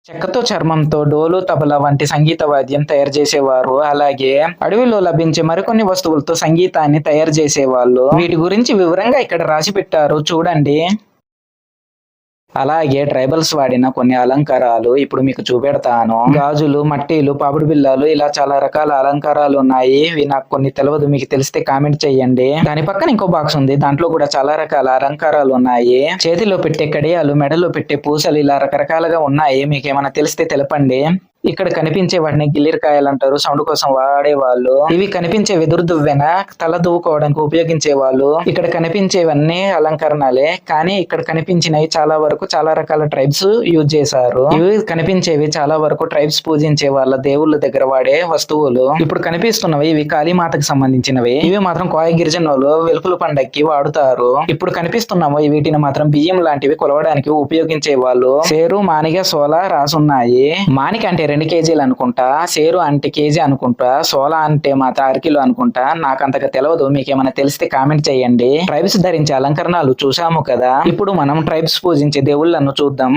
చెక్కతో, చర్మంతో డోలు, తబలా వంటి సంగీత వాద్యం తయారు చేసేవారు. అలాగే అడవిలో లభించే మరికొన్ని వస్తువులతో సంగీతాన్ని తయారు చేసేవాళ్ళు. వీటి గురించి వివరంగా ఇక్కడ రాసి పెట్టారు చూడండి. అలాగే ట్రైబల్స్ వాడిన కొన్ని అలంకారాలు ఇప్పుడు మీకు చూపెడతాను. గాజులు, మట్టీలు, పాపిడి బిళ్ళలు ఇలా చాలా రకాల అలంకారాలు ఉన్నాయి. ఇవి నాకు కొన్ని తెలియదు, మీకు తెలిస్తే కామెంట్ చేయండి. దాని పక్కన ఇంకో బాక్స్ ఉంది, దాంట్లో కూడా చాలా రకాల అలంకారాలు ఉన్నాయి. చేతిలో పెట్టే కడియాలు, మెడలో పెట్టే పూసలు ఇలా రకరకాలుగా ఉన్నాయి. మీకు ఏమైనా తెలిస్తే తెలపండి. ఇక్కడ కనిపించే వాటిని గిల్లిరకాయలు అంటారు, సౌండ్ కోసం వాడేవాళ్ళు. ఇవి కనిపించే వెదురు దువ్వెన, తల దువ్వుకోవడానికి ఉపయోగించే వాళ్ళు. ఇక్కడ కనిపించేవన్నీ అలంకరణలే, కానీ ఇక్కడ కనిపించినవి చాలా వరకు చాలా రకాల ట్రైబ్స్ యూజ్ చేశారు. ఇవి కనిపించేవి చాలా వరకు ట్రైబ్స్ పూజించే వాళ్ళ దేవుళ్ళ దగ్గర వాడే వస్తువులు. ఇప్పుడు కనిపిస్తున్నవి ఇవి కాళీమాతకు సంబంధించినవి. ఇవి మాత్రం కోయ గిరిజనులు వెలుపుల పండక్కి వాడుతారు. ఇప్పుడు కనిపిస్తున్నాము వీటిని మాత్రం బియ్యం లాంటివి కొలవడానికి ఉపయోగించే వాళ్ళు. సేరు, మానిగ, సోల రాసున్నాయి. మానిక అంటే 2 కేజీలు అనుకుంటా, సేరు అంటే కేజీ అనుకుంటా, సోలా అంటే మాత్రం అరకిలో అనుకుంటా. నాకు అంతగా తెలియదు, మీకు ఏమైనా తెలిస్తే కామెంట్ చేయండి. ట్రైబ్స్ ధరించే అలంకరణలు చూసాము కదా, ఇప్పుడు మనం ట్రైబ్స్ పూజించే దేవుళ్ళను చూద్దాం.